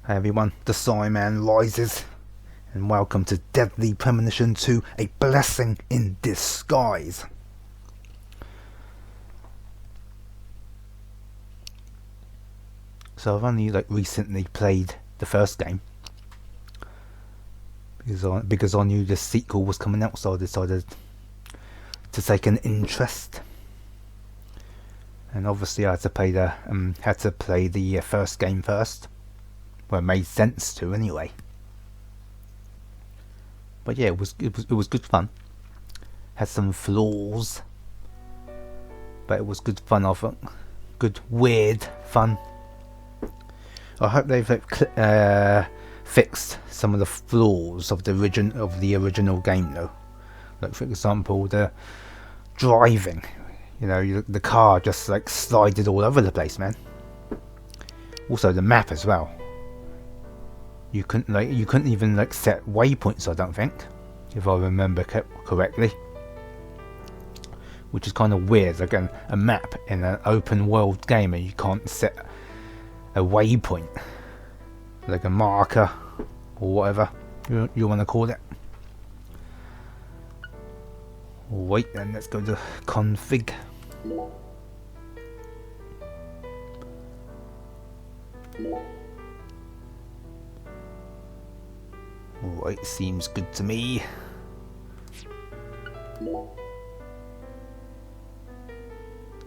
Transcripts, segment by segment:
Hi everyone, the Psyman rises, and welcome to Deadly Premonition 2, A Blessing in Disguise. So I've only recently played the first game because I knew the sequel was coming out, so I decided to take an interest. And obviously I had to play the first game first. Well, it made sense to anyway. But yeah, it was good fun. Had some flaws, but it was good fun. I thought, good weird fun. I hope they've fixed some of the flaws of the original game, though. Like for example, the driving. You know, the car just slided all over the place, man. Also, the map as well. You couldn't even set waypoints, I don't think, if I remember correctly. Which is kind of weird, like a map in an open world game and you can't set a waypoint, like a marker or whatever you want to call it. Wait, then let's go to config. Right, seems good to me.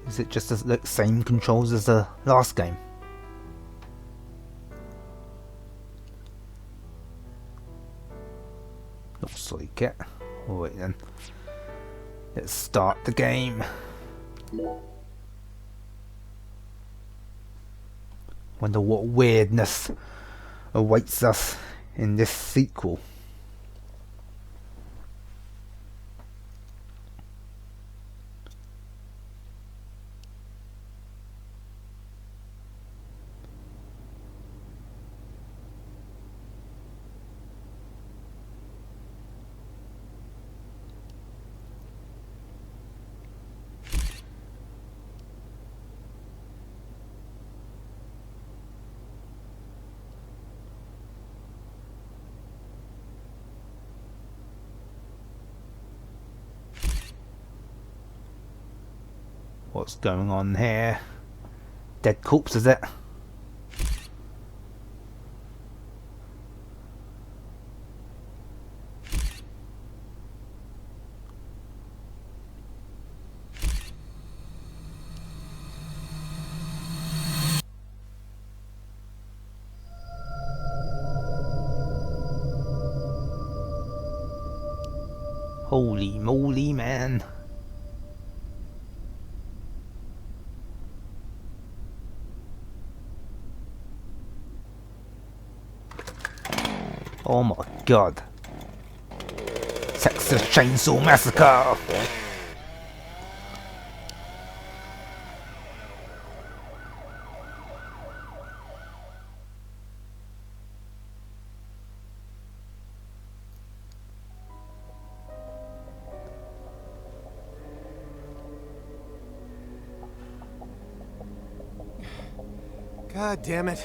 Is it just the same controls as the last game? Looks like it. Alright then. Let's start the game. Wonder what weirdness awaits us in this sequel. What's going on here? Dead corpse, is it? Holy moly, man. Oh my god. Texas Chainsaw Massacre! God damn it.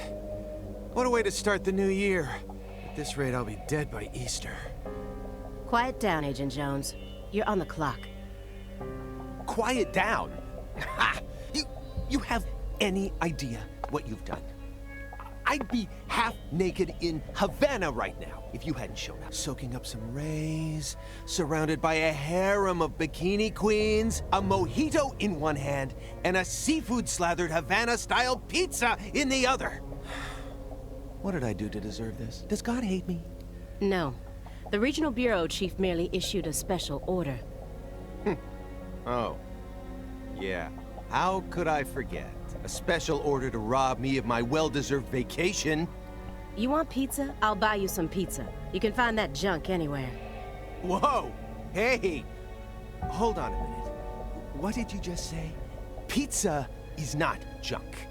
What a way to start the new year. At this rate, I'll be dead by Easter. Quiet down, Agent Jones. You're on the clock. Quiet down? Ha! You have any idea what you've done? I'd be half naked in Havana right now if you hadn't shown up. Soaking up some rays, surrounded by a harem of bikini queens, a mojito in one hand, and a seafood-slathered Havana-style pizza in the other. What did I do to deserve this? Does God hate me? No. The Regional Bureau Chief merely issued a special order. Oh. Yeah. How could I forget? A special order to rob me of my well-deserved vacation. You want pizza? I'll buy you some pizza. You can find that junk anywhere. Whoa! Hey! Hold on a minute. What did you just say? Pizza is not junk.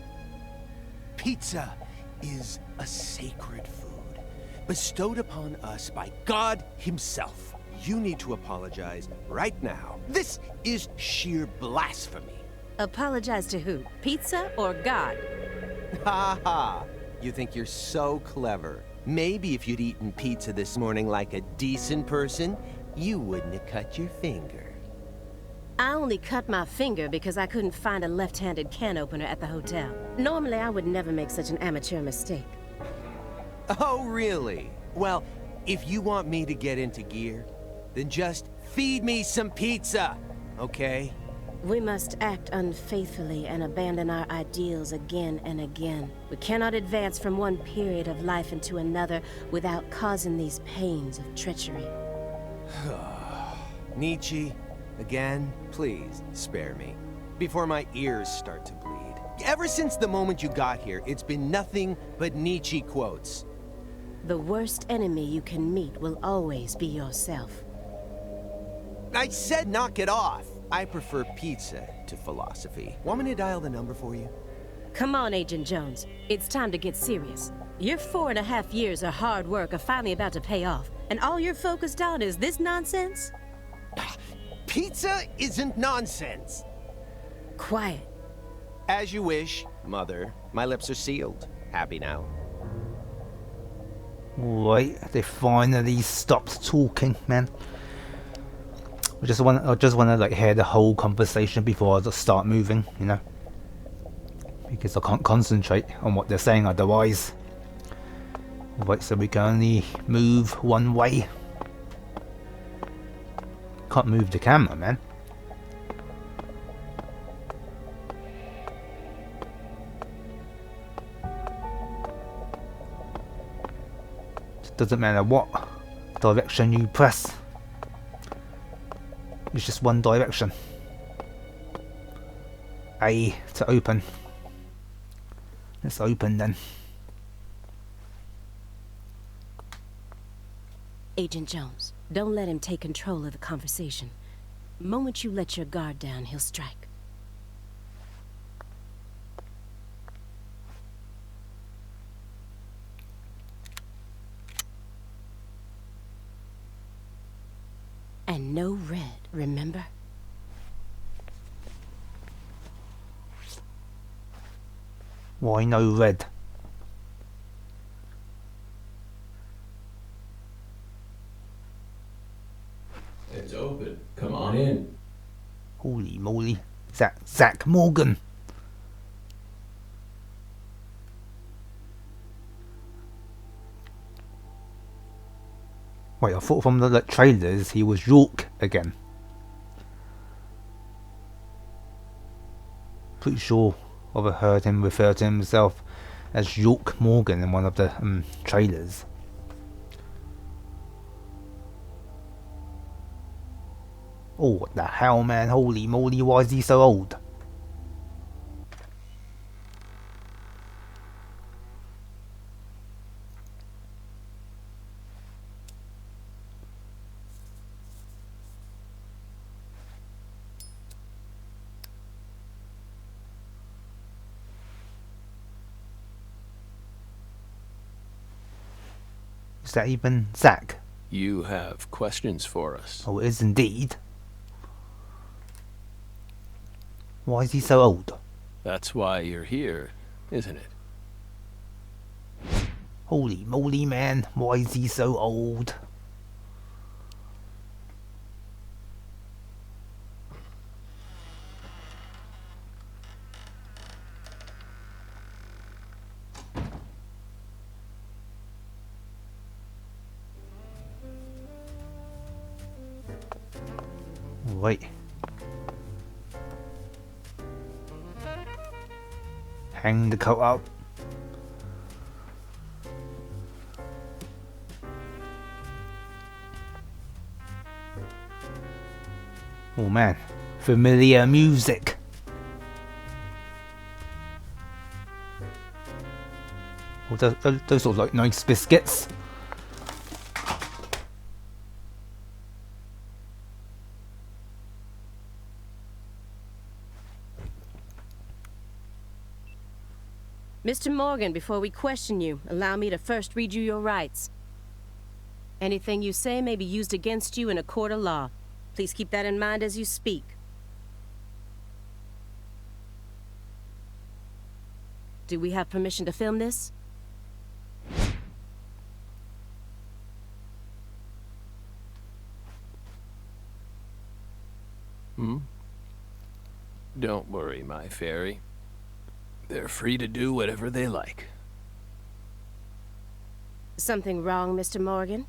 Pizza is a sacred food, bestowed upon us by God Himself. You need to apologize right now. This is sheer blasphemy. Apologize to who? Pizza or God? Ha ha! You think you're so clever. Maybe if you'd eaten pizza this morning like a decent person, you wouldn't have cut your finger. I only cut my finger because I couldn't find a left-handed can opener at the hotel. Normally, I would never make such an amateur mistake. Oh, really? Well, if you want me to get into gear, then just feed me some pizza, okay? We must act unfaithfully and abandon our ideals again and again. We cannot advance from one period of life into another without causing these pains of treachery. Nietzsche, again, please spare me, before my ears start to bleed. Ever since the moment you got here, it's been nothing but Nietzsche quotes. The worst enemy you can meet will always be yourself. I said knock it off. I prefer pizza to philosophy. Want me to dial the number for you? Come on, Agent Jones. It's time to get serious. Your 4.5 years of hard work are finally about to pay off, and all you're focused on is this nonsense? Pizza isn't nonsense. Quiet. As you wish, Mother. My lips are sealed. Happy now. Right, they finally stopped talking, man. I just want to like hear the whole conversation before I just start moving, you know, because I can't concentrate on what they're saying otherwise. Right, so we can only move one way. Can't move the camera, man. It doesn't matter what direction you press. It's just one direction. A to open. Let's open then. Agent Jones, don't let him take control of the conversation. The moment you let your guard down, he'll strike. And no red, remember? Why no red? It's open. Come on in. Holy moly. Zach Morgan. Wait, I thought from the trailers he was York again. Pretty sure I've heard him refer to himself as York Morgan in one of the trailers. Oh, what the hell, man? Holy moly, why is he so old? Is that even Zach? You have questions for us. Oh, it is indeed. Why is he so old? That's why you're here, isn't it? Holy moly, man. Why is he so old? Right. Hang the coat up. Oh man, familiar music. Oh, those look like nice biscuits. Mr. Morgan, before we question you, allow me to first read you your rights. Anything you say may be used against you in a court of law. Please keep that in mind as you speak. Do we have permission to film this? Don't worry, my fairy. They're free to do whatever they like. Something wrong, Mr. Morgan?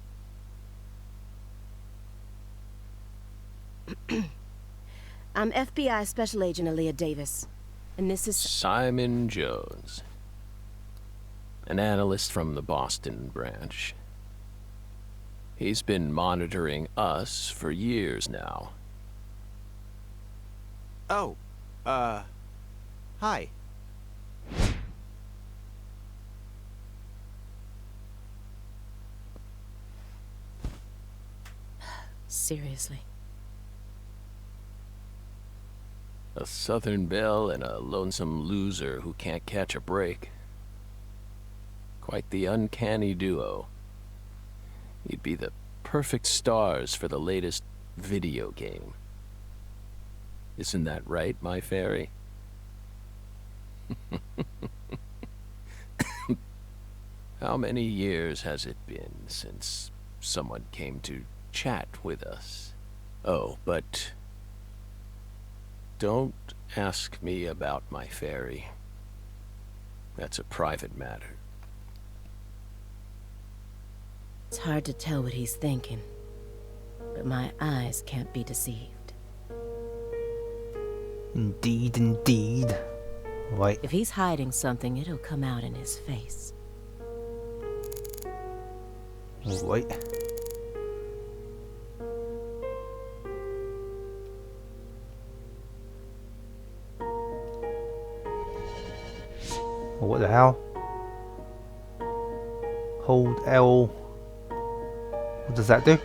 I'm FBI Special Agent Aaliyah Davis, and this is... Simon Jones. An analyst from the Boston branch. He's been monitoring us for years now. Oh, hi. Seriously. A Southern belle and a lonesome loser who can't catch a break. Quite the uncanny duo. You'd be the perfect stars for the latest video game. Isn't that right, my fairy? How many years has it been since someone came to chat with us? Oh, but don't ask me about my fairy. That's a private matter. It's hard to tell what he's thinking, but my eyes can't be deceived. Indeed, indeed. Right. If he's hiding something, it'll come out in his face. Right. What the hell? Hold L. What does that do?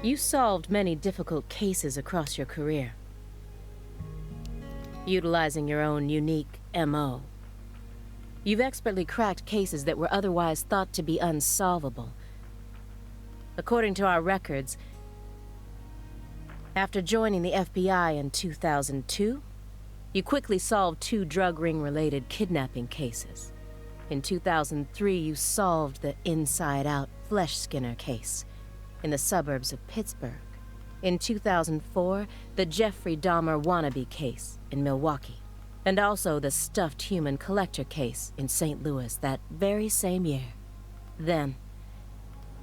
You solved many difficult cases across your career, utilizing your own unique MO. You've expertly cracked cases that were otherwise thought to be unsolvable. According to our records, after joining the FBI in 2002, you quickly solved 2 drug ring-related kidnapping cases. In 2003, you solved the inside-out flesh skinner case in the suburbs of Pittsburgh. In 2004, the Jeffrey Dahmer wannabe case in Milwaukee, and also the stuffed human collector case in St. Louis that very same year. Then,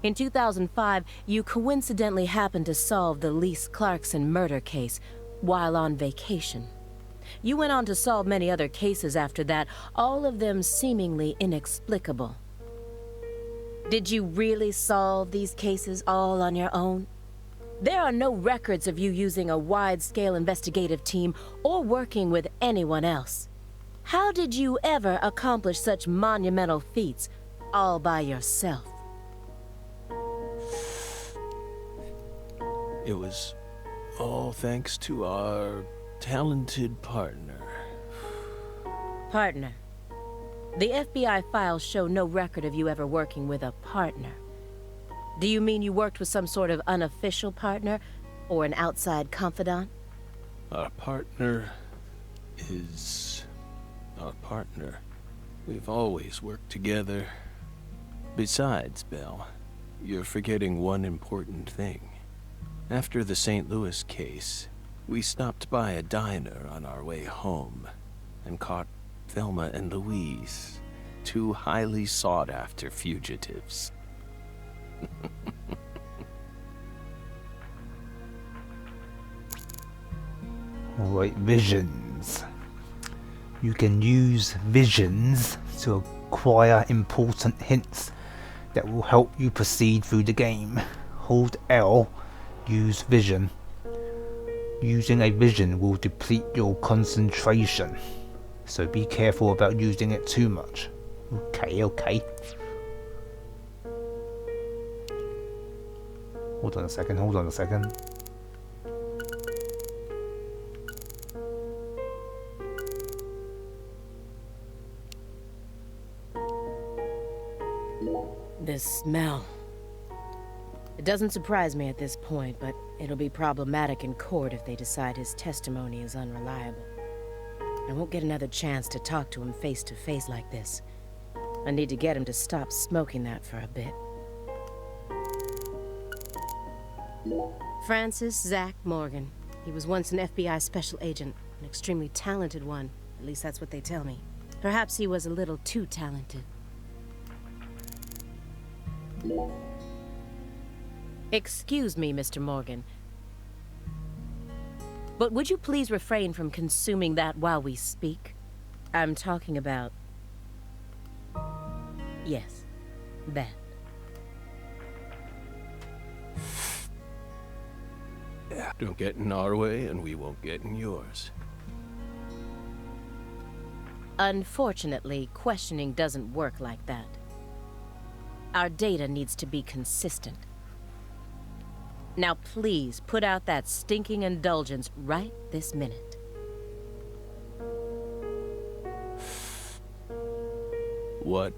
in 2005, you coincidentally happened to solve the Lise Clarkson murder case while on vacation. You went on to solve many other cases after that, all of them seemingly inexplicable. Did you really solve these cases all on your own? There are no records of you using a wide-scale investigative team or working with anyone else. How did you ever accomplish such monumental feats all by yourself? It was all thanks to our talented partner. Partner. The FBI files show no record of you ever working with a partner. Do you mean you worked with some sort of unofficial partner or an outside confidant? Our partner is our partner. We've always worked together. Besides, Belle, you're forgetting one important thing. After the St. Louis case, we stopped by a diner on our way home and caught Thelma and Louise, 2 highly sought-after fugitives. Alright, visions. You can use visions to acquire important hints that will help you proceed through the game. Hold L, use vision. Using a vision will deplete your concentration, so be careful about using it too much. Okay. Hold on a second. This smell. It doesn't surprise me at this point, but it'll be problematic in court if they decide his testimony is unreliable. I won't get another chance to talk to him face to face like this. I need to get him to stop smoking that for a bit. Francis Zach Morgan. He was once an FBI special agent, an extremely talented one. At least that's what they tell me. Perhaps he was a little too talented. Excuse me, Mr. Morgan. But would you please refrain from consuming that while we speak? I'm talking about... Yes, that. Don't get in our way, and we won't get in yours. Unfortunately, questioning doesn't work like that. Our data needs to be consistent. Now please, put out that stinking indulgence right this minute. What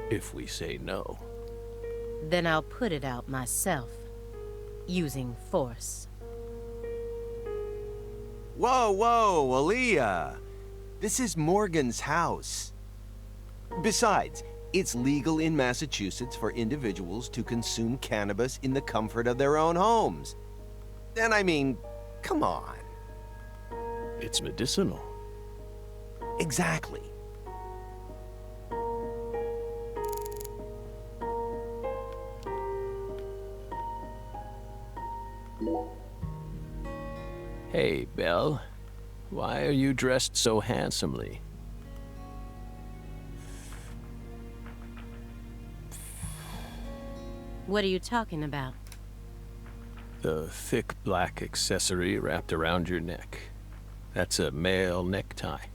if we say no? Then I'll put it out myself, using force. Whoa, whoa, Aaliyah. This is Morgan's house. Besides, it's legal in Massachusetts for individuals to consume cannabis in the comfort of their own homes. And I mean, come on. It's medicinal. Exactly. Hey, Belle. Why are you dressed so handsomely? What are you talking about? The thick black accessory wrapped around your neck. That's a male necktie.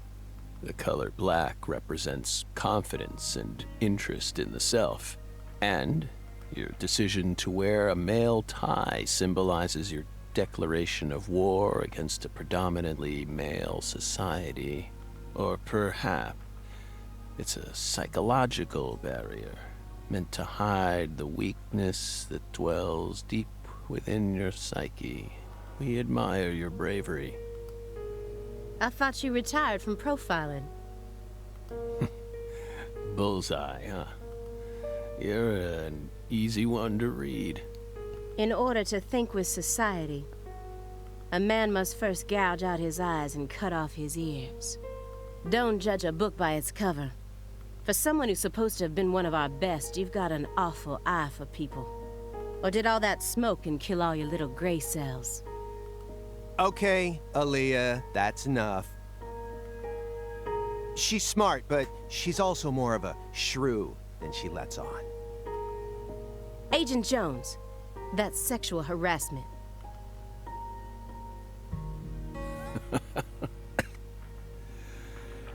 The color black represents confidence and interest in the self. And your decision to wear a male tie symbolizes your declaration of war against a predominantly male society. Or perhaps it's a psychological barrier meant to hide the weakness that dwells deep within your psyche. We admire your bravery. I thought you retired from profiling. Bullseye, huh? You're an easy one to read. In order to think with society, a man must first gouge out his eyes and cut off his ears. Don't judge a book by its cover. For someone who's supposed to have been one of our best, you've got an awful eye for people. Or did all that smoke and kill all your little gray cells? Okay, Aaliyah, that's enough. She's smart, but she's also more of a shrew than she lets on. Agent Jones, that's sexual harassment.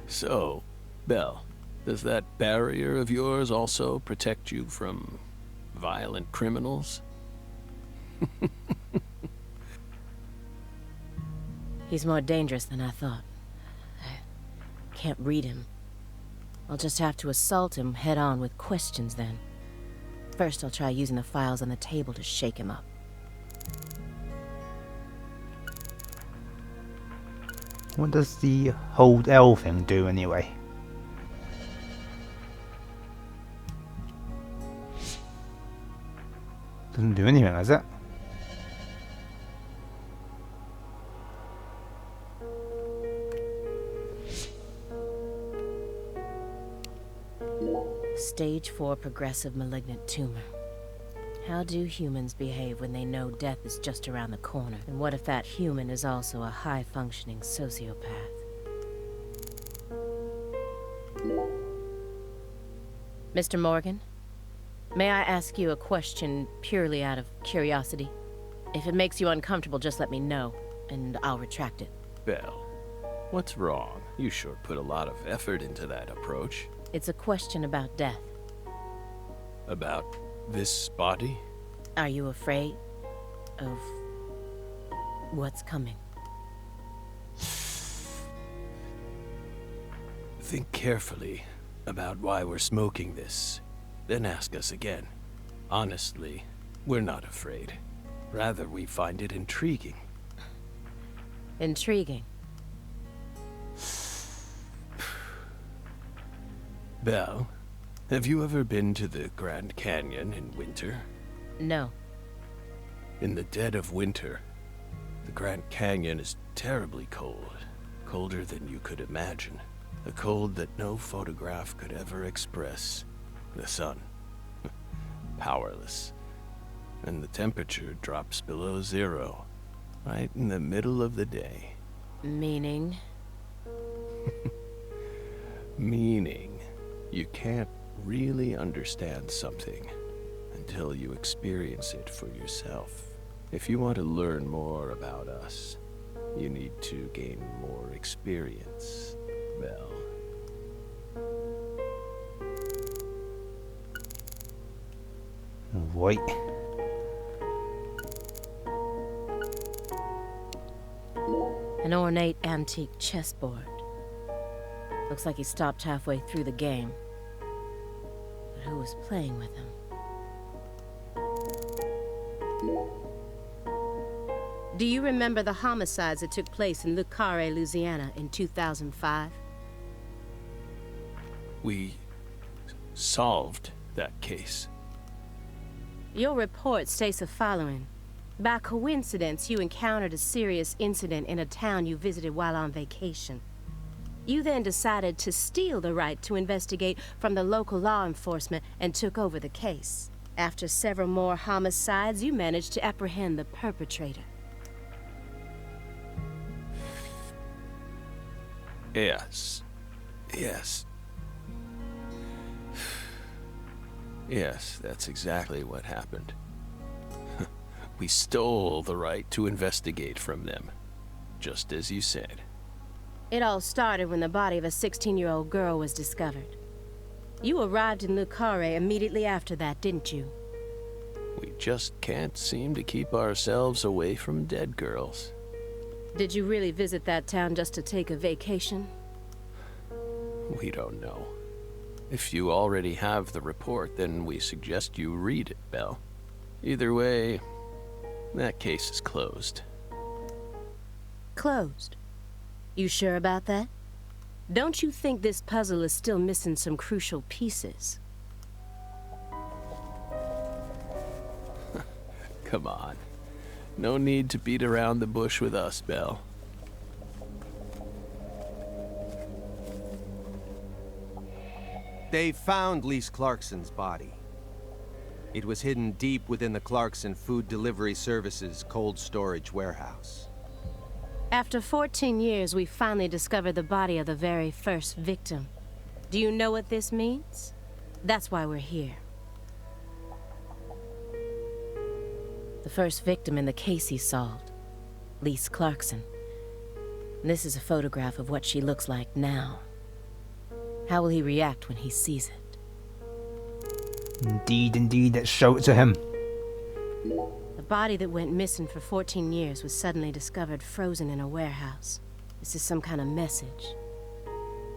So, Belle, does that barrier of yours also protect you from violent criminals? He's more dangerous than I thought. I can't read him. I'll just have to assault him head-on with questions then. First, I'll try using the files on the table to shake him up. What does the hold L thing do anyway? Doesn't do anything, does it? Stage 4 progressive malignant tumor. How do humans behave when they know death is just around the corner? And what if that human is also a high-functioning sociopath? Mr. Morgan, may I ask you a question purely out of curiosity? If it makes you uncomfortable, just let me know, and I'll retract it. Belle, what's wrong? You sure put a lot of effort into that approach. It's a question about death. About this body? Are you afraid of what's coming? Think carefully about why we're smoking this, then ask us again. Honestly, we're not afraid. Rather, we find it intriguing. Intriguing. Belle, have you ever been to the Grand Canyon in winter? No. In the dead of winter, the Grand Canyon is terribly cold. Colder than you could imagine. A cold that no photograph could ever express. The sun. Powerless. And the temperature drops below zero. Right in the middle of the day. Meaning? Meaning, you can't really understand something until you experience it for yourself. If you want to learn more about us, you need to gain more experience, Belle. Right. An ornate antique chessboard. Looks like he stopped halfway through the game. But who was playing with him? Do you remember the homicides that took place in Le Carre, Louisiana in 2005? We solved that case. Your report states the following. By coincidence, you encountered a serious incident in a town you visited while on vacation. You then decided to steal the right to investigate from the local law enforcement and took over the case. After several more homicides, you managed to apprehend the perpetrator. Yes. Yes. Yes, that's exactly what happened. We stole the right to investigate from them, just as you said. It all started when the body of a 16-year-old girl was discovered. You arrived in Le Carre immediately after that, didn't you? We just can't seem to keep ourselves away from dead girls. Did you really visit that town just to take a vacation? We don't know. If you already have the report, then we suggest you read it, Belle. Either way, that case is closed. Closed? You sure about that? Don't you think this puzzle is still missing some crucial pieces? Come on. No need to beat around the bush with us, Belle. They found Lise Clarkson's body. It was hidden deep within the Clarkson Food Delivery Services cold storage warehouse. After 14 years, we finally discovered the body of the very first victim. Do you know what this means? That's why we're here. The first victim in the case he solved, Lise Clarkson. This is a photograph of what she looks like now. How will he react when he sees it? Indeed, let's show it to him. The body that went missing for 14 years was suddenly discovered frozen in a warehouse. This is some kind of message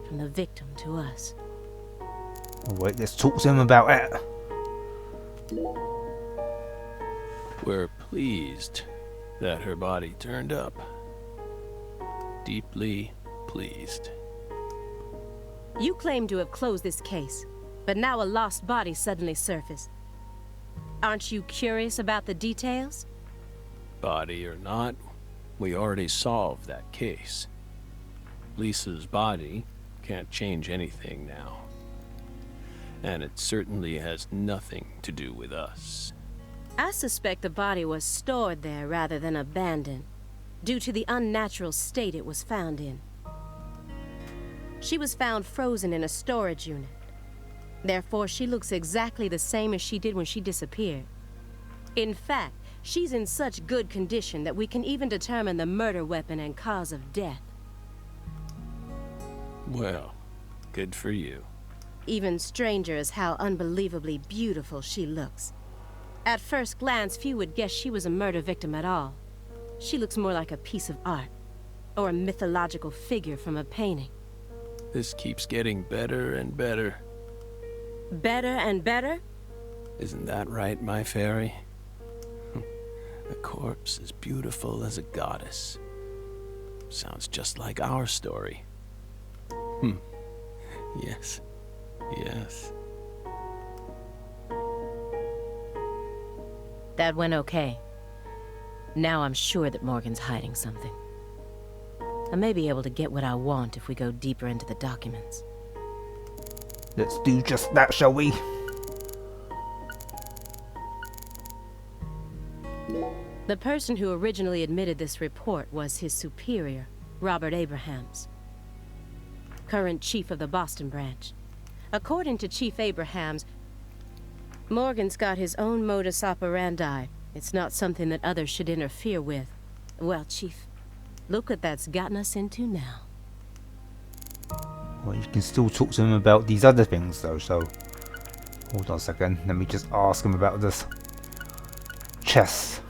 from the victim to us. Alright, let's talk to him about it. We're pleased that her body turned up. Deeply pleased. You claim to have closed this case, but now a lost body suddenly surfaced. Aren't you curious about the details? Body or not, we already solved that case. Lisa's body can't change anything now. And it certainly has nothing to do with us. I suspect the body was stored there rather than abandoned, due to the unnatural state it was found in. She was found frozen in a storage unit. Therefore, she looks exactly the same as she did when she disappeared. In fact, she's in such good condition that we can even determine the murder weapon and cause of death. Well, good for you. Even stranger is how unbelievably beautiful she looks. At first glance, few would guess she was a murder victim at all. She looks more like a piece of art, or a mythological figure from a painting. This keeps getting better and better. Better and better? Isn't that right, my fairy? A corpse as beautiful as a goddess. Sounds just like our story. Yes. Yes. That went okay. Now I'm sure that Morgan's hiding something. I may be able to get what I want if we go deeper into the documents. Let's do just that, shall we? The person who originally admitted this report was his superior, Robert Abrahams, current chief of the Boston branch. According to Chief Abrahams, Morgan's got his own modus operandi. It's not something that others should interfere with. Well, Chief, look what that's gotten us into now. Well, you can still talk to him about these other things, though, so... Hold on a second, let me just ask him about this chess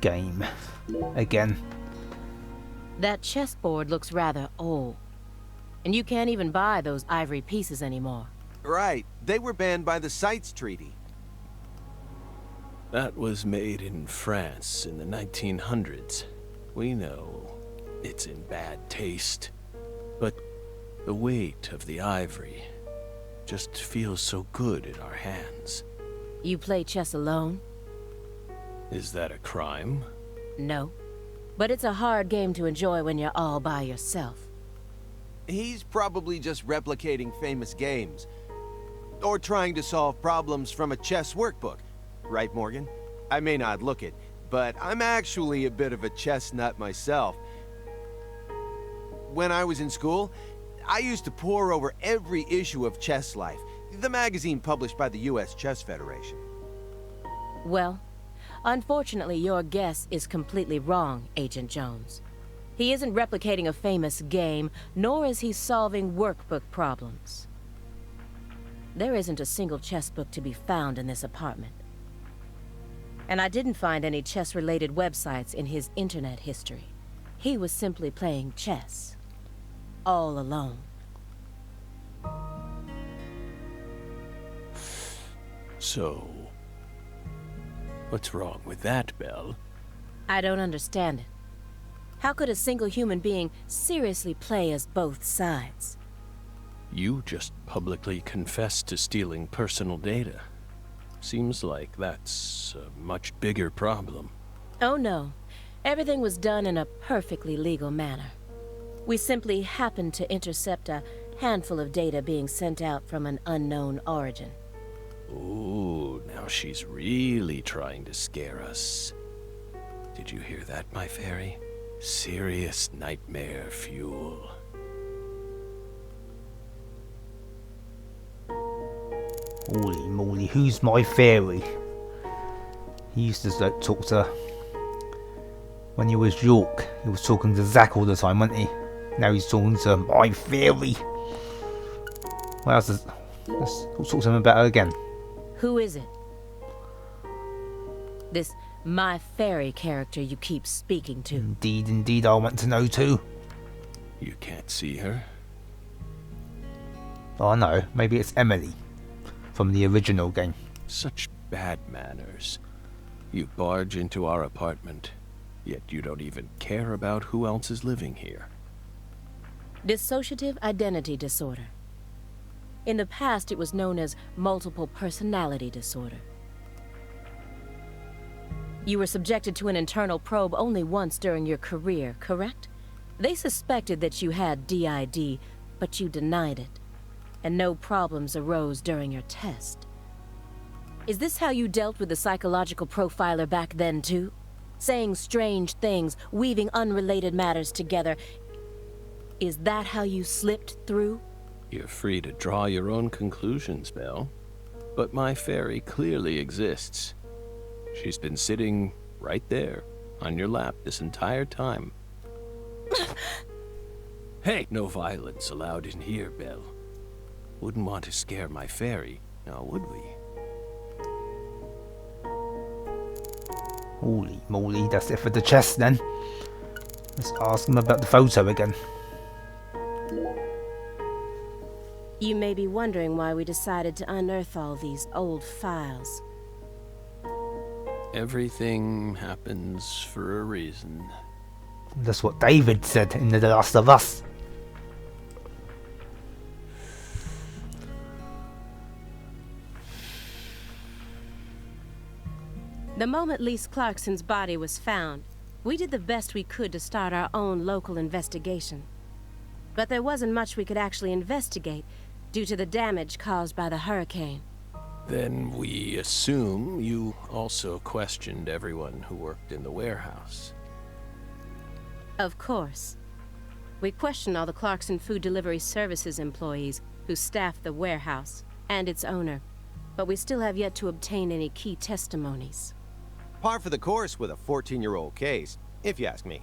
game again. That chessboard looks rather old. And you can't even buy those ivory pieces anymore. Right. They were banned by the CITES Treaty. That was made in France in the 1900s. We know it's in bad taste, but the weight of the ivory just feels so good in our hands. You play chess alone? Is that a crime? No. But it's a hard game to enjoy when you're all by yourself. He's probably just replicating famous games. Or trying to solve problems from a chess workbook. Right, Morgan? I may not look it, but I'm actually a bit of a chess nut myself. When I was in school, I used to pore over every issue of Chess Life, the magazine published by the U.S. Chess Federation. Well, unfortunately, your guess is completely wrong, Agent Jones. He isn't replicating a famous game, nor is he solving workbook problems. There isn't a single chess book to be found in this apartment. And I didn't find any chess-related websites in his internet history. He was simply playing chess. All alone. So, what's wrong with that, Belle? I don't understand it. How could a single human being seriously play as both sides? You just publicly confessed to stealing personal data. Seems like that's a much bigger problem. Oh no. Everything was done in a perfectly legal manner. We simply happened to intercept a handful of data being sent out from an unknown origin. Ooh, now she's really trying to scare us. Did you hear that, my fairy? Serious nightmare fuel. Holy moly, who's my fairy? He used to like, talk to... When he was York, he was talking to Zack all the time, wasn't he? Now he's talking to my fairy. What else is... Let's talk to him about her again. Who is it? This my fairy character you keep speaking to. Indeed, indeed, I want to know too. You can't see her? Oh no, maybe it's Emily. From the original game. Such bad manners. You barge into our apartment, yet you don't even care about who else is living here. Dissociative identity disorder. In the past, it was known as multiple personality disorder. You were subjected to an internal probe only once during your career, correct? They suspected that you had DID, but you denied it. And no problems arose during your test. Is this how you dealt with the psychological profiler back then, too? Saying strange things, weaving unrelated matters together. Is that how you slipped through? You're free to draw your own conclusions, Belle. But my fairy clearly exists. She's been sitting right there, on your lap this entire time. Hey, no violence allowed in here, Belle. Wouldn't want to scare my fairy, now would we? Holy moly, that's it for the chest then. Let's ask him about the photo again. You may be wondering why we decided to unearth all these old files. Everything happens for a reason. That's what David said in The Last of Us. The moment Lise Clarkson's body was found, we did the best we could to start our own local investigation. But there wasn't much we could actually investigate due to the damage caused by the hurricane. Then we assume you also questioned everyone who worked in the warehouse. Of course. We questioned all the Clarkson Food Delivery Services employees who staffed the warehouse and its owner, but we still have yet to obtain any key testimonies. Par for the course with a 14-year-old case, if you ask me.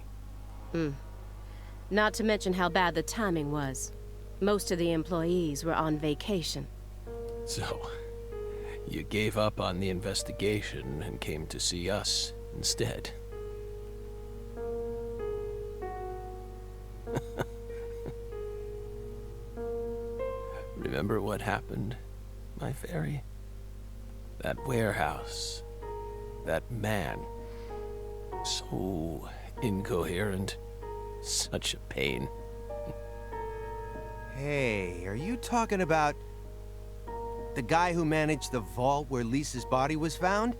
Not to mention how bad the timing was. Most of the employees were on vacation. So, you gave up on the investigation and came to see us instead. Remember what happened, my fairy? That warehouse. That man. So incoherent. Such a pain. Hey, are you talking about the guy who managed the vault where Lisa's body was found?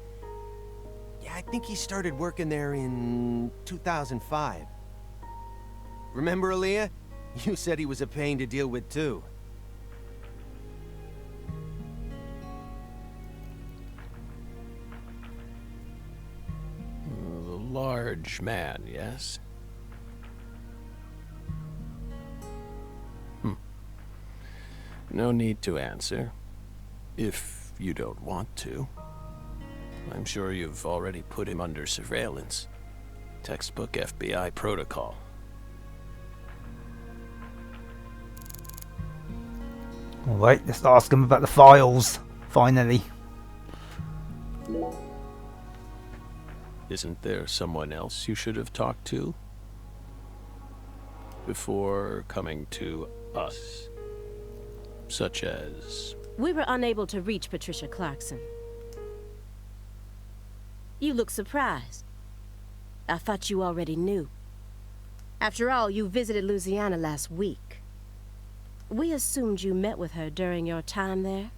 Yeah, I think he started working there in 2005. Remember, Aaliyah? You said he was a pain to deal with, too. The large man, yes? No need to answer, if you don't want to. I'm sure you've already put him under surveillance. Textbook FBI protocol. Alright, let's ask him about the files, finally. Isn't there someone else you should have talked to? Before coming to us? Such as... We were unable to reach Patricia Clarkson. You look surprised. I thought you already knew. After all, you visited Louisiana last week. We assumed you met with her during your time there.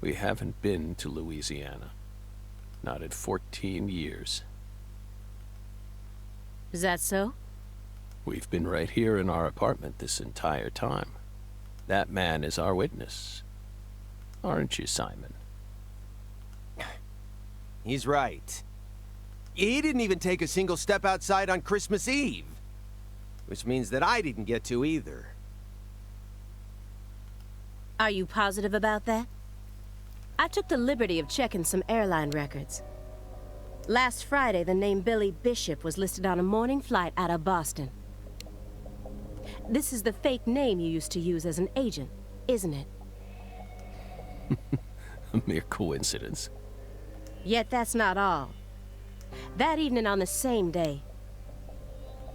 We haven't been to Louisiana. Not in 14 years. Is that so? We've been right here in our apartment this entire time. That man is our witness. Aren't you, Simon? He's right. He didn't even take a single step outside on Christmas Eve. Which means that I didn't get to either. Are you positive about that? I took the liberty of checking some airline records. Last Friday, the name Billy Bishop was listed on a morning flight out of Boston. This is the fake name you used to use as an agent, isn't it? A mere coincidence. Yet that's not all. That evening on the same day,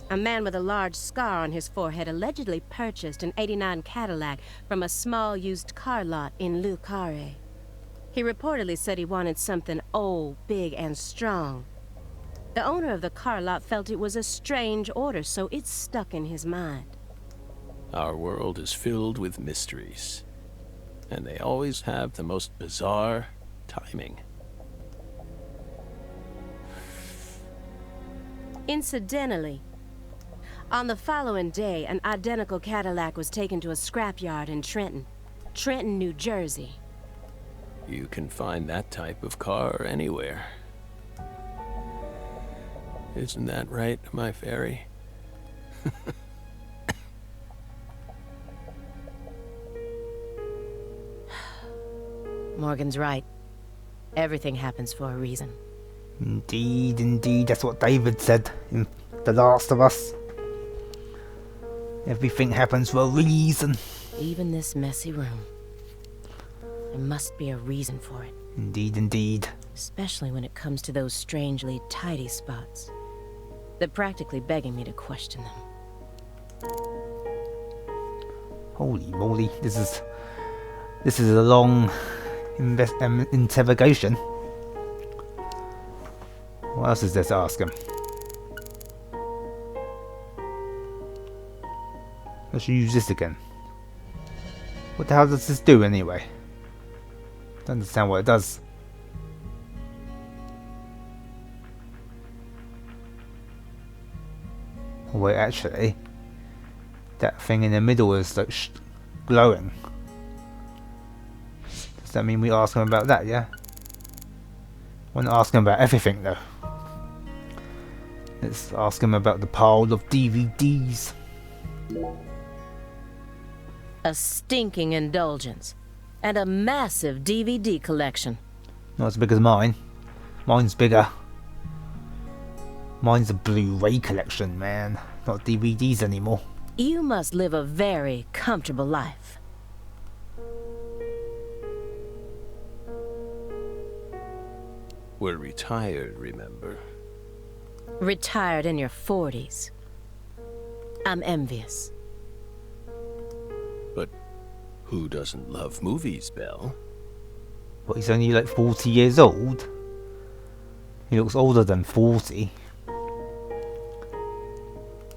a man with a large scar on his forehead allegedly purchased an '89 Cadillac from a small used car lot in Le Carré. He reportedly said he wanted something old, big, and strong. The owner of the car lot felt it was a strange order, so it stuck in his mind. Our world is filled with mysteries. And they always have the most bizarre timing. Incidentally, on the following day, an identical Cadillac was taken to a scrapyard in Trenton, New Jersey. You can find that type of car anywhere. Isn't that right, my fairy? Morgan's right. Everything happens for a reason. Indeed, indeed, that's what David said in The Last of Us. Everything happens for a reason. Even this messy room. There must be a reason for it. Indeed, indeed. Especially when it comes to those strangely tidy spots. They're practically begging me to question them. Holy moly, this is a long interrogation. What else is there to ask him? Let's use this again. What the hell does this do anyway? Don't understand what it does. Oh, wait, actually, that thing in the middle is like glowing. Does that mean we ask him about that? Yeah. We're not asking about everything though. Let's ask him about the pile of DVDs. A stinking indulgence. And a massive DVD collection. Not as big as mine. Mine's bigger. Mine's a Blu-ray collection, man. Not DVDs anymore. You must live a very comfortable life. We're retired, remember? Retired in your 40s. I'm envious. But who doesn't love movies, Belle? But he's only like 40 years old. He looks older than 40.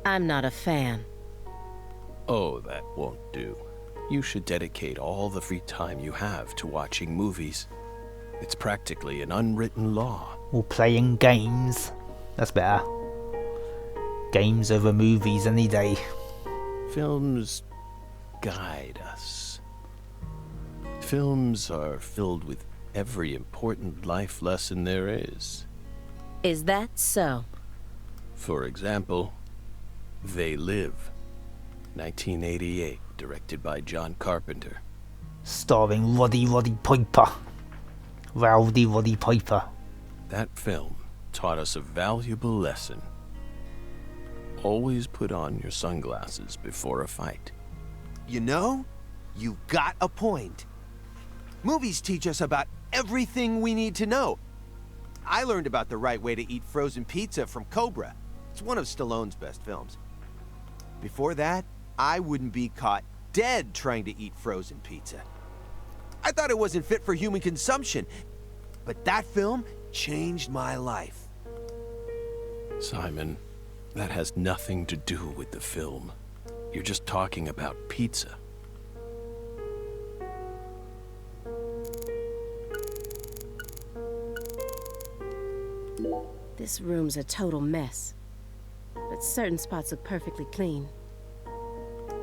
I'm not a fan. Oh, that won't do. You should dedicate all the free time you have to watching movies. It's practically an unwritten law. Or playing games. That's better. Games over movies any day. Films guide us. Films are filled with every important life lesson there is. Is that so? For example, They Live, 1988, directed by John Carpenter. Starring Roddy Piper. Rowdy Roddy Piper. That film taught us a valuable lesson. Always put on your sunglasses before a fight. You know, you've got a point. Movies teach us about everything we need to know. I learned about the right way to eat frozen pizza from Cobra. It's one of Stallone's best films. Before that, I wouldn't be caught dead trying to eat frozen pizza. I thought it wasn't fit for human consumption, but that film changed my life. Simon, that has nothing to do with the film. You're just talking about pizza. This room's a total mess. But certain spots look perfectly clean.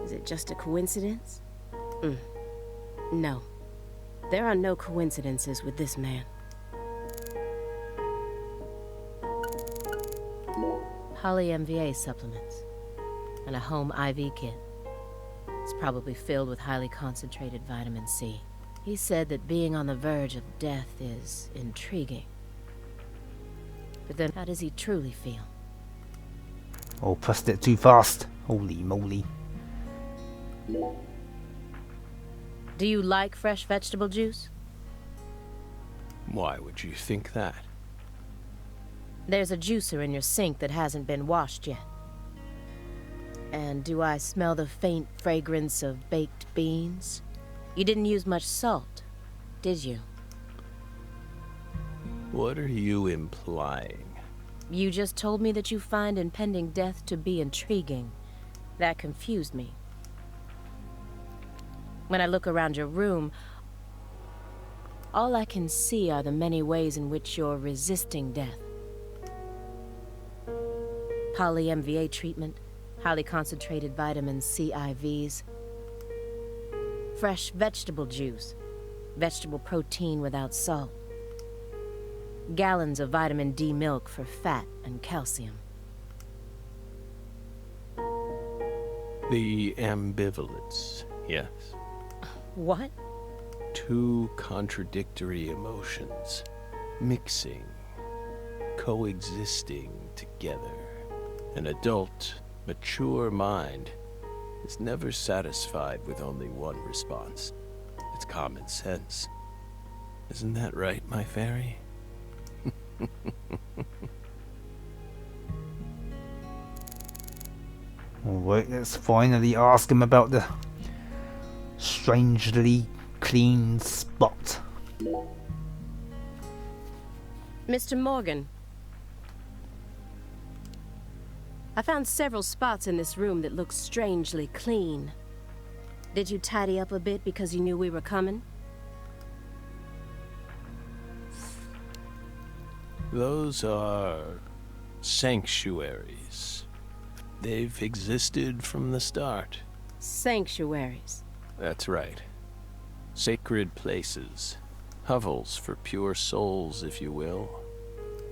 Is it just a coincidence? No. There are no coincidences with this man. Poly-MVA supplements. And a home IV kit. It's probably filled with highly concentrated vitamin C. He said that being on the verge of death is intriguing. But then, how does he truly feel? Oh, pressed it too fast. Holy moly. Do you like fresh vegetable juice? Why would you think that? There's a juicer in your sink that hasn't been washed yet. And do I smell the faint fragrance of baked beans? You didn't use much salt, did you? What are you implying? You just told me that you find impending death to be intriguing. That confused me. When I look around your room, all I can see are the many ways in which you're resisting death. Poly-MVA treatment, highly concentrated vitamin C IVs, fresh vegetable juice, vegetable protein without salt, gallons of vitamin D milk for fat and calcium. The ambivalence, yes. What? Two contradictory emotions, mixing, coexisting together. An adult, mature mind is never satisfied with only one response. It's common sense. Isn't that right, my fairy? Alright, let's finally ask him about the strangely clean spot. Mr. Morgan. I found several spots in this room that look strangely clean. Did you tidy up a bit because you knew we were coming? Those are sanctuaries. They've existed from the start. Sanctuaries. That's right. Sacred places. Hovels for pure souls, if you will.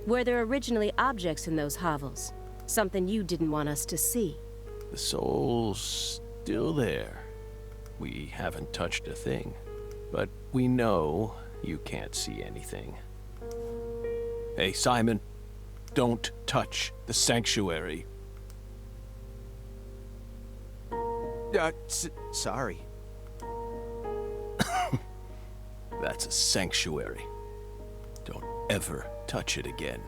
Were there originally objects in those hovels? Something you didn't want us to see? The soul's still there. We haven't touched a thing. But we know you can't see anything. Hey, Simon. Don't touch the sanctuary. Sorry. That's a sanctuary. Don't ever touch it again.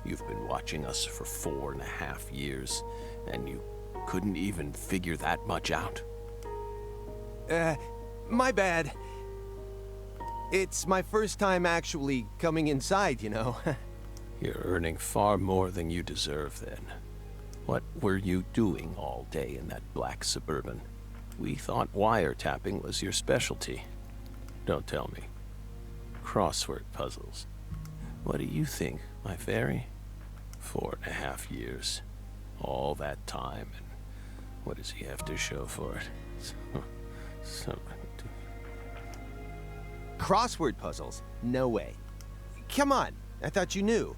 You've been watching us for 4.5 years, and you couldn't even figure that much out? My bad. It's my first time actually coming inside, you know. You're earning far more than you deserve, then. What were you doing all day in that black Suburban? We thought wiretapping was your specialty. Don't tell me. Crossword puzzles. What do you think, my fairy? 4.5 years. All that time, and what does he have to show for it? Crossword puzzles? No way. Come on, I thought you knew.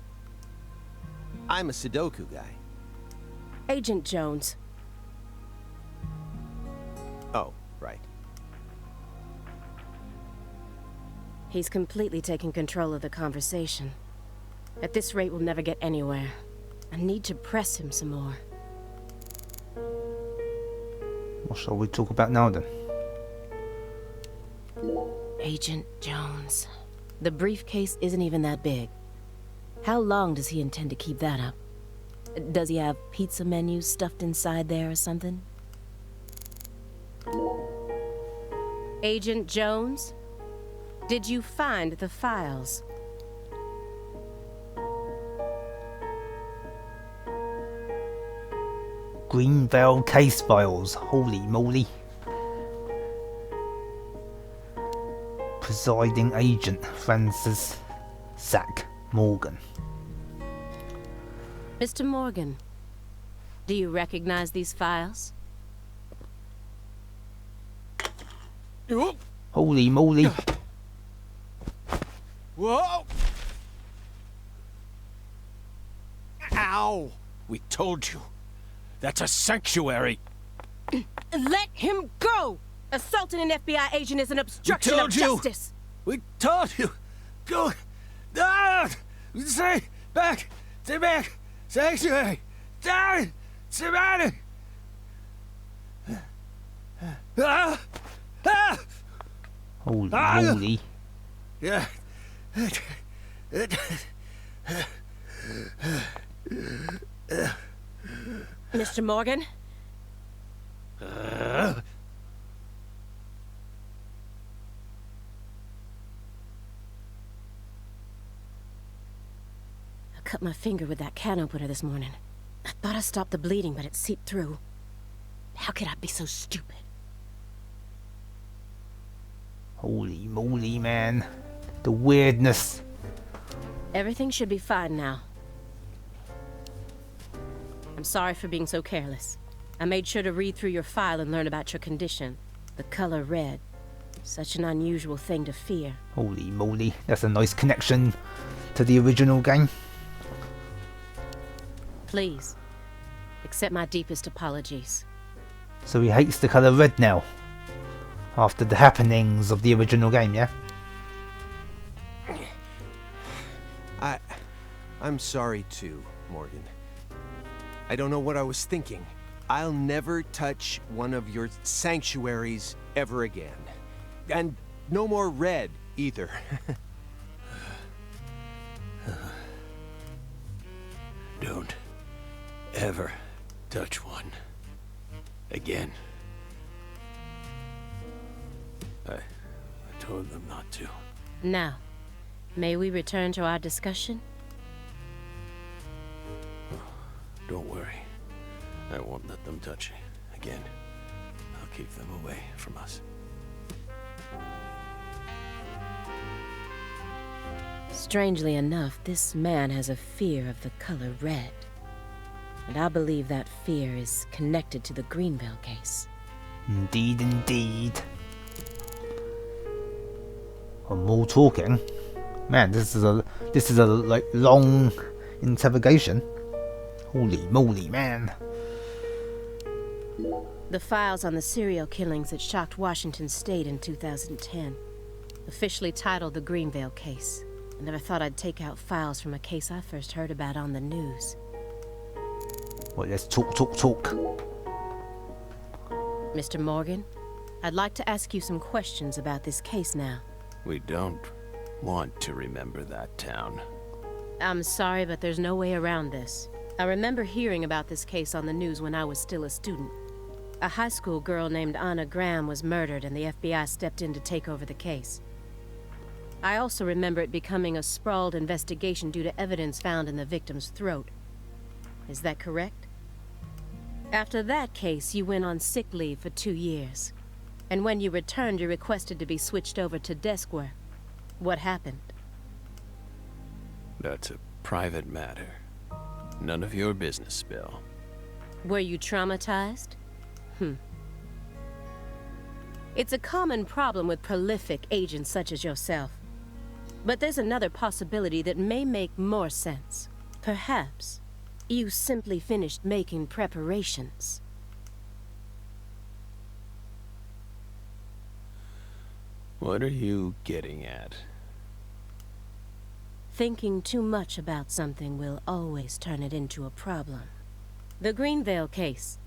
I'm a Sudoku guy. Agent Jones. Oh, right. He's completely taken control of the conversation. At this rate, we'll never get anywhere. I need to press him some more. What shall we talk about now then? Agent Jones. The briefcase isn't even that big. How long does he intend to keep that up? Does he have pizza menus stuffed inside there or something? Agent Jones? Did you find the files? Greenvale case files. Holy moly. Presiding Agent Francis Zach Morgan. Mr. Morgan, do you recognize these files? Holy moly. Whoa! Ow! We told you. That's a sanctuary. Let him go! Assaulting an FBI agent is an obstruction of justice. We told you. Go. Ah! Stay back. Stay back. Sanctuary. Down. Savannah. Ah! Ah! Holy moly. Yeah. Mr. Morgan? I cut my finger with that can opener this morning. I thought I stopped the bleeding, but it seeped through. How could I be so stupid? Holy moly, man. The weirdness. Everything should be fine now. I'm sorry for being so careless. I made sure to read through your file and learn about your condition. The color red. Such an unusual thing to fear. Holy moly. That's a nice connection to the original game. Please, accept my deepest apologies. So he hates the colour red now. After the happenings of the original game, yeah? I'm sorry too, Morgan. I don't know what I was thinking. I'll never touch one of your sanctuaries ever again. And no more red, either. Don't ever touch one again. I told them not to. Now, may we return to our discussion? Don't worry. I won't let them touch you again. I'll keep them away from us. Strangely enough, this man has a fear of the color red. And I believe that fear is connected to the Greenville case. Indeed, indeed. More talking. Man, this is a like long interrogation. Holy moly, man. The files on the serial killings that shocked Washington State in 2010. Officially titled the Greenville case. I never thought I'd take out files from a case I first heard about on the news. Well, let's talk. Mr. Morgan, I'd like to ask you some questions about this case now. We don't want to remember that town. I'm sorry, but there's no way around this. I remember hearing about this case on the news when I was still a student. A high school girl named Anna Graham was murdered and the FBI stepped in to take over the case. I also remember it becoming a sprawled investigation due to evidence found in the victim's throat. Is that correct? After that case, you went on sick leave for 2 years. And when you returned, you requested to be switched over to desk work. What happened? That's a private matter. None of your business, Bill. Were you traumatized? It's a common problem with prolific agents such as yourself. But there's another possibility that may make more sense. Perhaps you simply finished making preparations. What are you getting at? Thinking too much about something will always turn it into a problem. The Greenvale case.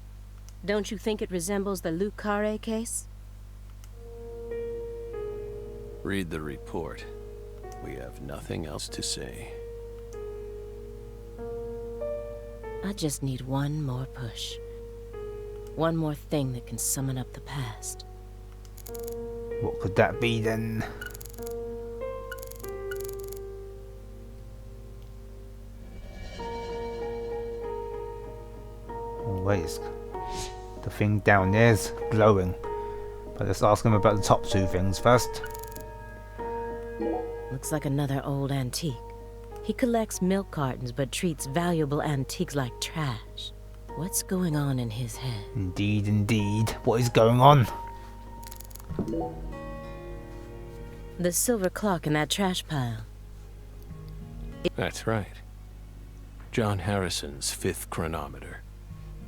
Don't you think it resembles the Luke Carre case? Read the report. We have nothing else to say. I just need one more push. One more thing that can summon up the past. What could that be then? Oh, wait, the thing down there's glowing. But let's ask him about the top two things first. Looks like another old antique. He collects milk cartons but treats valuable antiques like trash. What's going on in his head? Indeed, indeed. What is going on? The silver clock in that trash pile. That's right. John Harrison's 5th chronometer.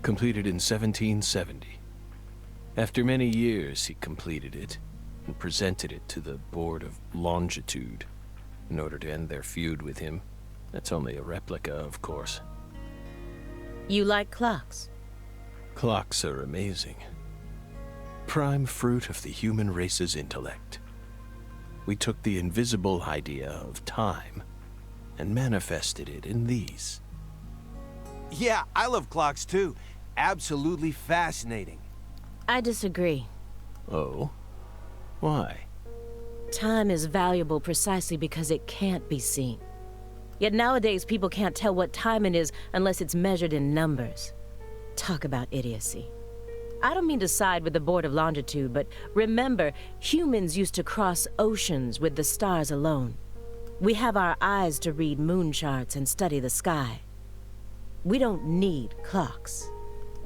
Completed in 1770. After many years, he completed it and presented it to the Board of Longitude in order to end their feud with him. That's only a replica, of course. You like clocks? Clocks are amazing. Prime fruit of the human race's intellect. We took the invisible idea of time and manifested it in these. Yeah, I love clocks too. Absolutely fascinating. I disagree. Oh? Why? Time is valuable precisely because it can't be seen. Yet nowadays people can't tell what time it is unless it's measured in numbers. Talk about idiocy. I don't mean to side with the Board of Longitude, but remember, humans used to cross oceans with the stars alone. We have our eyes to read moon charts and study the sky. We don't need clocks.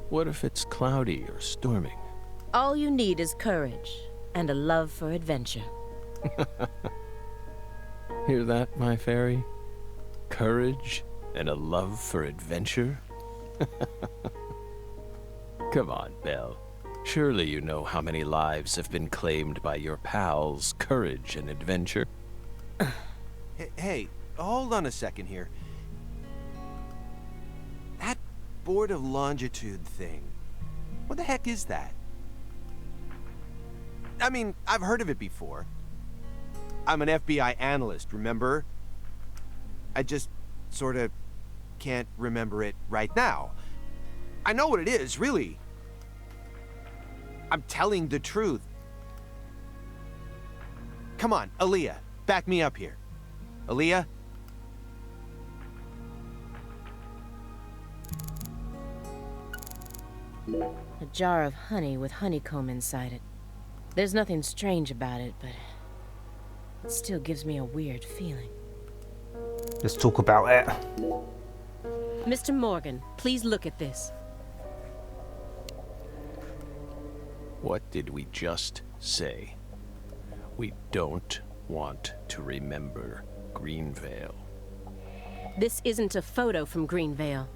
What if it's cloudy or storming? All you need is courage and a love for adventure. Hear that, my fairy? Courage and a love for adventure? Come on, Belle. Surely you know how many lives have been claimed by your pals' courage and adventure. Hey, hold on a second here. That Board of Longitude thing. What the heck is that? I mean, I've heard of it before. I'm an FBI analyst, remember? I just sort of can't remember it right now. I know what it is, really. I'm telling the truth. Come on, Aaliyah, back me up here. Aaliyah? A jar of honey with honeycomb inside it. There's nothing strange about it, but it still gives me a weird feeling. Let's talk about it. Mr. Morgan, please look at this. What did we just say? We don't want to remember Greenvale. This isn't a photo from Greenvale.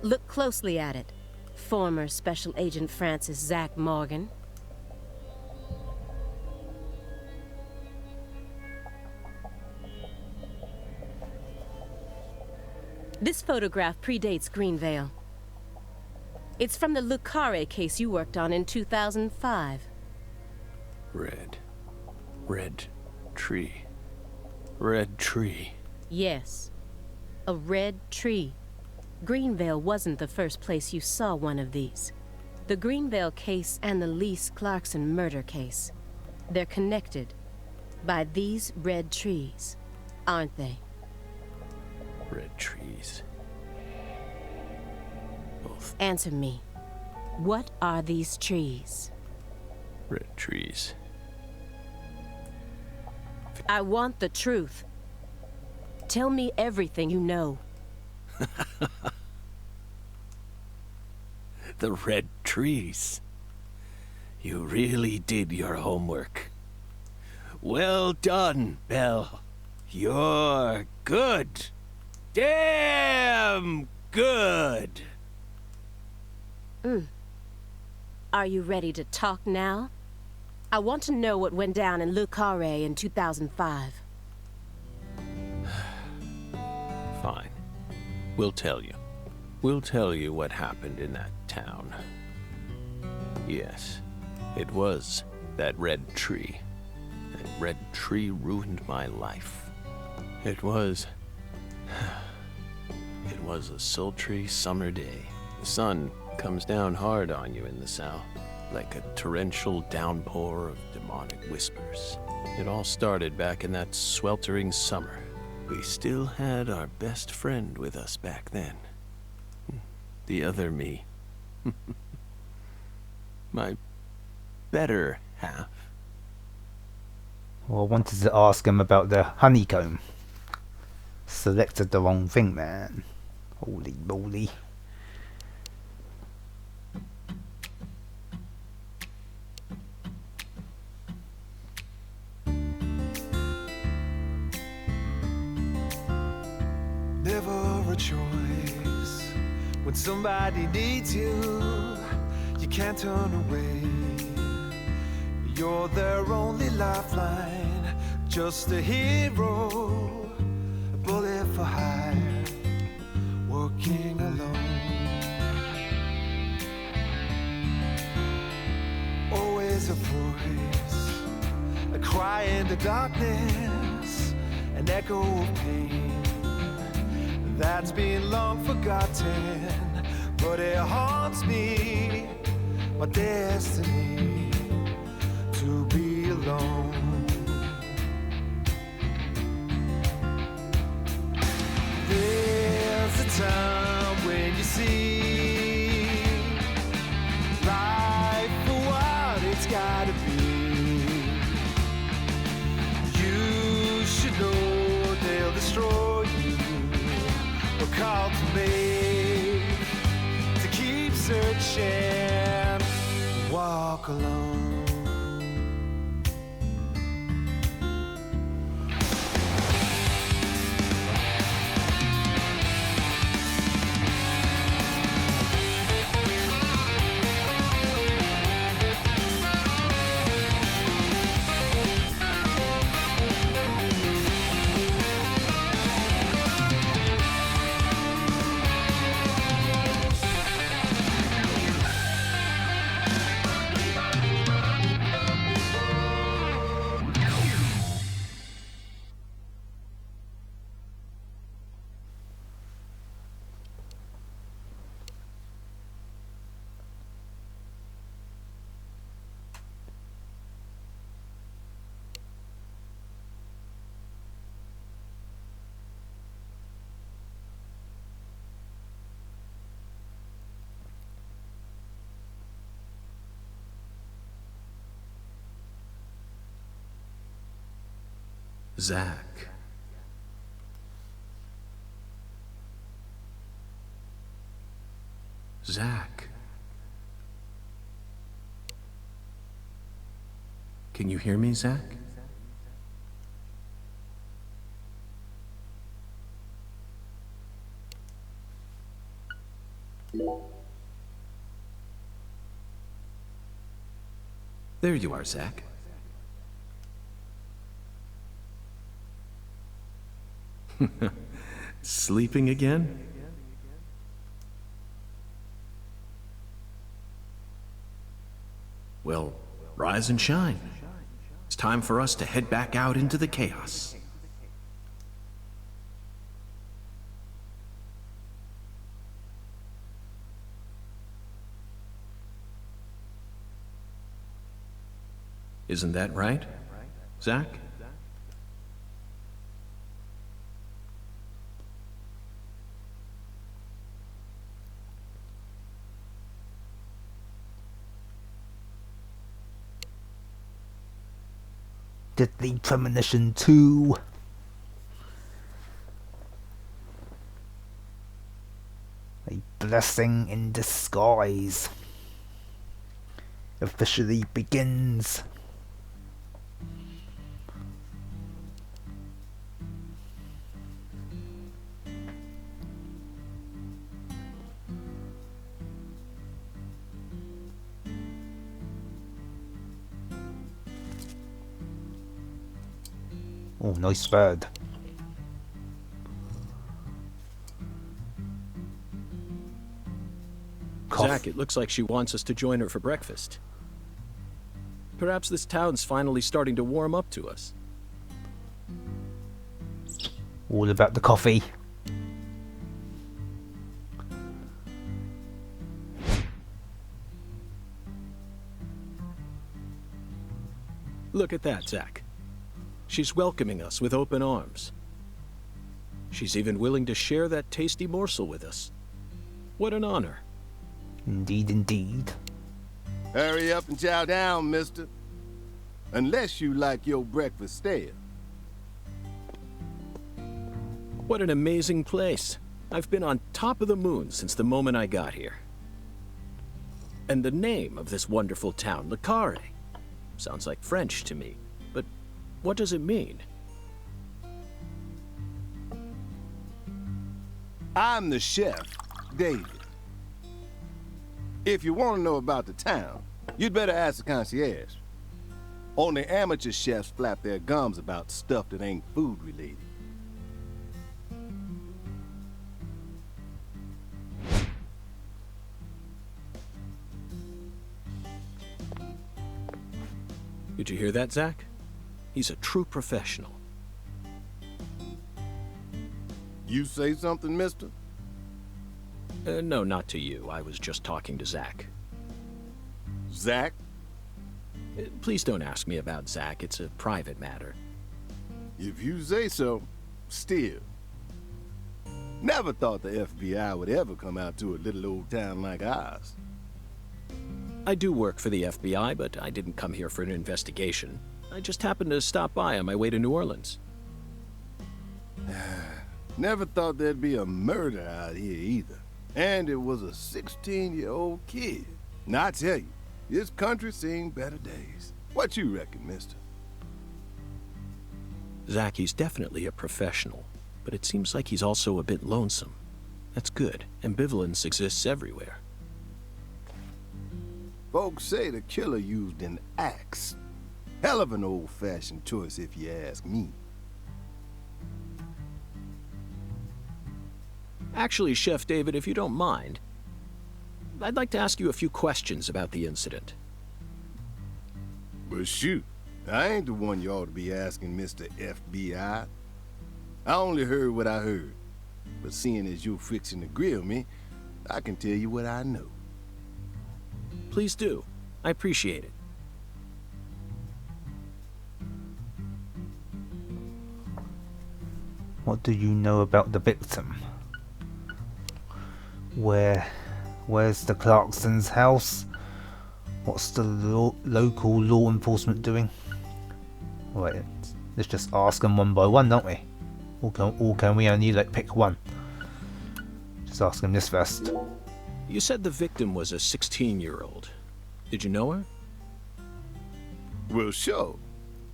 Look closely at it. Former Special Agent Francis Zach Morgan. This photograph predates Greenvale. It's from the Le Carre case you worked on in 2005. Red tree. Red tree. Yes, a red tree. Greenvale wasn't the first place you saw one of these. The Greenvale case and the Lise Clarkson murder case. They're connected by these red trees, aren't they? Red trees. Both Answer me. What are these trees? red trees. I want the truth. Tell me everything you know. The red trees. You really did your homework. Well done, Belle. You're good. Damn good. Are you ready to talk now? I want to know what went down in Le Carre in 2005. Fine. We'll tell you. We'll tell you what happened in that town. Yes, it was that red tree. That red tree ruined my life. It was a sultry summer day. The sun comes down hard on you in the south, like a torrential downpour of demonic whispers. It all started back in that sweltering summer. We still had our best friend with us back then. The other me. My better half. Well, I wanted to ask him about the honeycomb. Selected the wrong thing, man. Holy moly. Never a choice. When somebody needs you, you can't turn away. You're their only lifeline, just a hero, a bullet for hire, working alone. Always a voice, a cry in the darkness, an echo of pain that's been long forgotten, but it haunts me, my destiny to be alone. There's a time when you see life for what it's gotta be. You should know they'll destroy you. A call to me to keep searching, walk alone. Zach. Zach. Can you hear me, Zach? There you are, Zach. Sleeping again? Well, rise and shine. It's time for us to head back out into the chaos. Isn't that right, Zach? Did the Premonition 2. A blessing in disguise officially begins. Oh, nice bird. Zach, it looks like she wants us to join her for breakfast. Perhaps this town's finally starting to warm up to us. All about the coffee. Look at that, Zach. She's welcoming us with open arms. She's even willing to share that tasty morsel with us. What an honor. Indeed, indeed. Hurry up and chow down, mister. Unless you like your breakfast stale. What an amazing place. I've been on top of the moon since the moment I got here. And the name of this wonderful town, Le Carré, sounds like French to me. But what does it mean? I'm the chef, David. If you want to know about the town, you'd better ask the concierge. Only amateur chefs flap their gums about stuff that ain't food related. Did you hear that, Zach? He's a true professional. You say something, mister? No, not to you. I was just talking to Zach. Zach? Please don't ask me about Zach. It's a private matter. If you say so, still. Never thought the FBI would ever come out to a little old town like ours. I do work for the FBI, but I didn't come here for an investigation. I just happened to stop by on my way to New Orleans. Never thought there'd be a murder out here either. And it was a 16-year-old kid. Now I tell you, this country's seen better days. What you reckon, mister? Zach, he's definitely a professional, but it seems like he's also a bit lonesome. That's good. Ambivalence exists everywhere. Folks say the killer used an axe. Hell of an old-fashioned choice if you ask me. Actually, Chef David, if you don't mind, I'd like to ask you a few questions about the incident. But shoot, I ain't the one you ought to be asking, Mr. FBI. I only heard what I heard. But seeing as you're fixing to grill me, I can tell you what I know. Please do. I appreciate it. What do you know about the victim? Where's the Clarkson's house? What's the local law enforcement doing? Right, Let's just ask them one by one, don't we? Or can we only like pick one? Just ask them this first. You said the victim was a 16-year-old. Did you know her? Well, sure.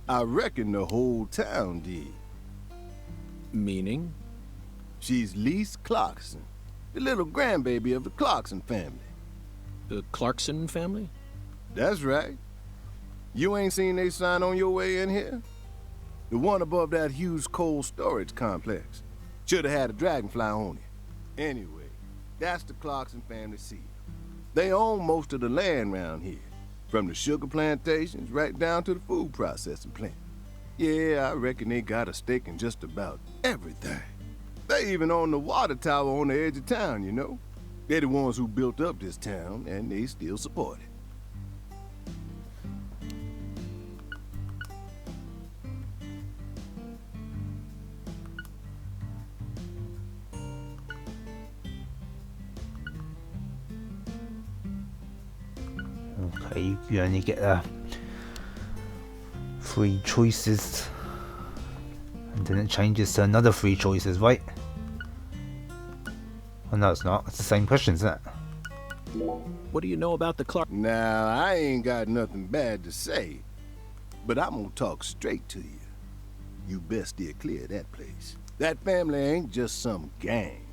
I reckon the whole town did. Meaning? She's Lise Clarkson, the little grandbaby of the Clarkson family. The Clarkson family? That's right. You ain't seen they sign on your way in here? The one above that huge cold storage complex. Should've had a dragonfly on it. Anyway, that's the Clarkson family seal. They own most of the land around here, from the sugar plantations right down to the food processing plant. Yeah, I reckon they got a stake in just about everything. They even own the water tower on the edge of town, you know? They're the ones who built up this town, and they still support it. Okay, you only get 3 choices. And then it changes to another 3 choices, right? Oh no, it's not. It's the same question, isn't it? What do you know about the Clark? Now, I ain't got nothing bad to say, but I'm gonna talk straight to you. You best steer clear of that place. That family ain't just some gang.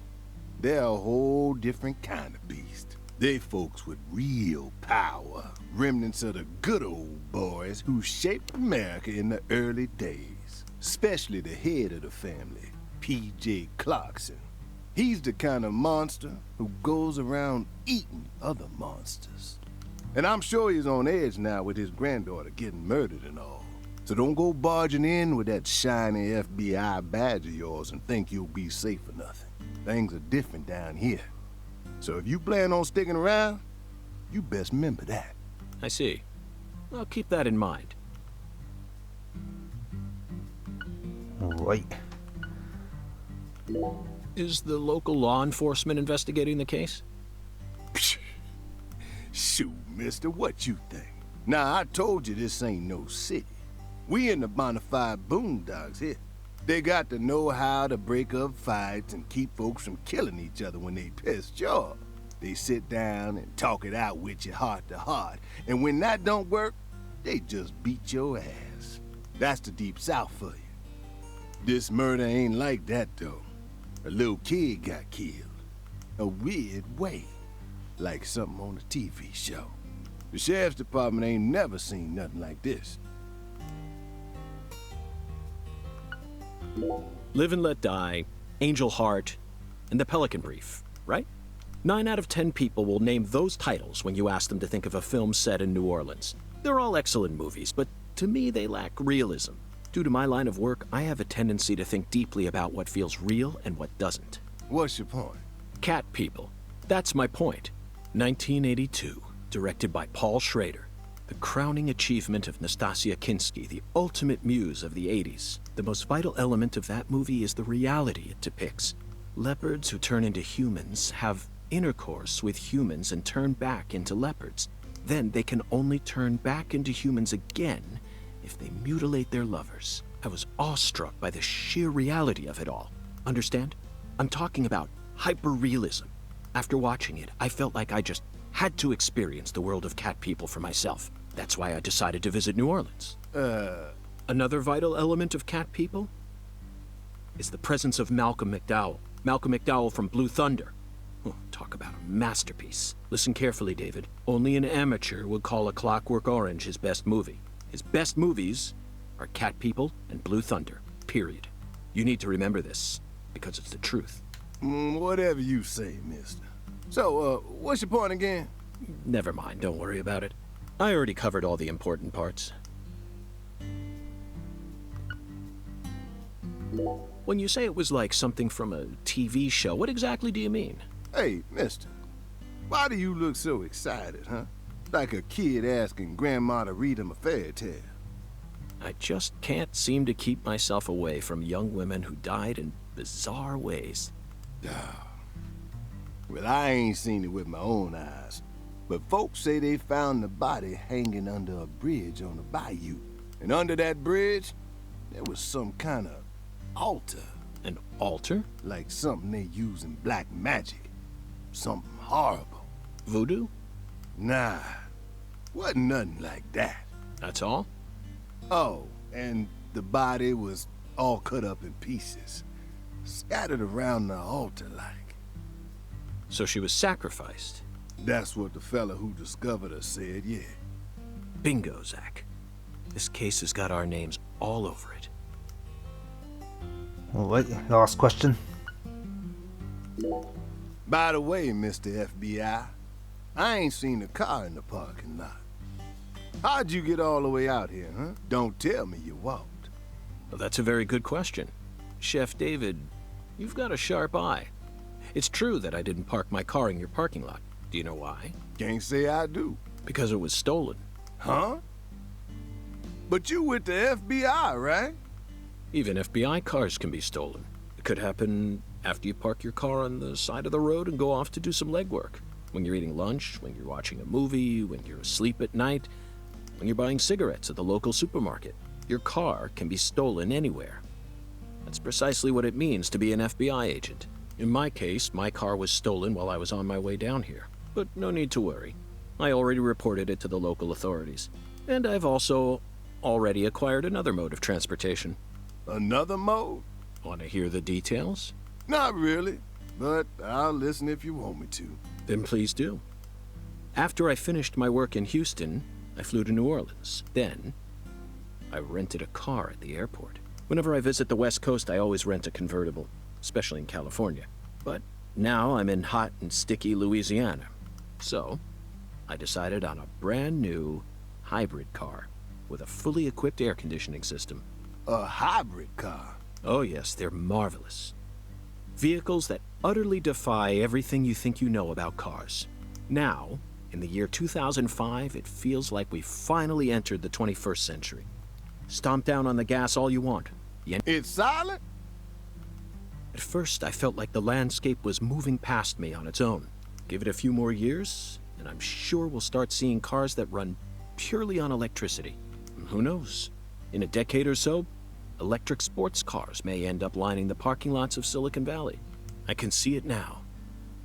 They're a whole different kind of beast. They folks with real power, remnants of the good old boys who shaped America in the early days. Especially the head of the family, P.J. Clarkson. He's the kind of monster who goes around eating other monsters. And I'm sure he's on edge now with his granddaughter getting murdered and all. So don't go barging in with that shiny FBI badge of yours and think you'll be safe for nothing. Things are different down here. So if you plan on sticking around, you best remember that. I see. I'll keep that in mind. Alright. Is the local law enforcement investigating the case? Shoot, mister, what you think? Now, I told you this ain't no city. We in the bonafide boondocks here. They got to know how to break up fights and keep folks from killing each other when they pissed you off. They sit down and talk it out with you heart to heart. And when that don't work, they just beat your ass. That's the deep south for you. This murder ain't like that, though. A little kid got killed. A weird way. Like something on a TV show. The sheriff's department ain't never seen nothing like this. Live and Let Die, Angel Heart, and The Pelican Brief, right? 9 out of 10 people will name those titles when you ask them to think of a film set in New Orleans. They're all excellent movies, but to me they lack realism. Due to my line of work, I have a tendency to think deeply about what feels real and what doesn't. What's your point? Cat People. That's my point. 1982, directed by Paul Schrader. The crowning achievement of Nastasia Kinski, the ultimate muse of the 80s. The most vital element of that movie is the reality it depicts. Leopards who turn into humans have intercourse with humans and turn back into leopards. Then they can only turn back into humans again if they mutilate their lovers. I was awestruck by the sheer reality of it all. Understand? I'm talking about hyper-realism. After watching it, I felt like I just had to experience the world of cat people for myself. That's why I decided to visit New Orleans. Another vital element of cat people is the presence of Malcolm McDowell. Malcolm McDowell from Blue Thunder. Oh, talk about a masterpiece. Listen carefully, David. Only an amateur would call A Clockwork Orange his best movie. His best movies are Cat People and Blue Thunder, period. You need to remember this, because it's the truth. Whatever you say, mister. So, what's your point again? Never mind, don't worry about it. I already covered all the important parts. When you say it was like something from a TV show, what exactly do you mean? Hey, mister. Why do you look so excited, huh? Like a kid asking Grandma to read him a fairy tale. I just can't seem to keep myself away from young women who died in bizarre ways. Well, I ain't seen it with my own eyes, but folks say they found the body hanging under a bridge on the bayou. And under that bridge, there was some kind of altar, An altar? like something they use in black magic. Something horrible. Voodoo? Nah, wasn't nothing like that. That's all? Oh, and the body was all cut up in pieces, scattered around the altar like. So she was sacrificed. That's what the fella who discovered her said, yeah. Bingo, Zach. This case has got our names all over it. Alright, last question. By the way, Mr. FBI, I ain't seen a car in the parking lot. How'd you get all the way out here, huh? Don't tell me you walked. Well, that's a very good question. Chef David, you've got a sharp eye. It's true that I didn't park my car in your parking lot. Do you know why? Can't say I do. Because it was stolen. Huh? But you with the FBI, right? Even FBI cars can be stolen. It could happen after you park your car on the side of the road and go off to do some legwork. When you're eating lunch, when you're watching a movie, when you're asleep at night, when you're buying cigarettes at the local supermarket. Your car can be stolen anywhere. That's precisely what it means to be an FBI agent. In my case, my car was stolen while I was on my way down here. But no need to worry. I already reported it to the local authorities. And I've also already acquired another mode of transportation. Another mode? Want to hear the details? Not really, but I'll listen if you want me to. Then please do. After I finished my work in Houston, I flew to New Orleans. Then, I rented a car at the airport. Whenever I visit the West Coast, I always rent a convertible, especially in California. But now I'm in hot and sticky Louisiana. So, I decided on a brand new hybrid car with a fully equipped air conditioning system. A hybrid car? Oh yes, they're marvelous. Vehicles that utterly defy everything you think you know about cars. Now, in the year 2005, it feels like we've finally entered the 21st century. Stomp down on the gas all you want. It's silent? At first, I felt like the landscape was moving past me on its own. Give it a few more years, and I'm sure we'll start seeing cars that run purely on electricity. And who knows? In a decade or so, electric sports cars may end up lining the parking lots of Silicon Valley. I can see it now.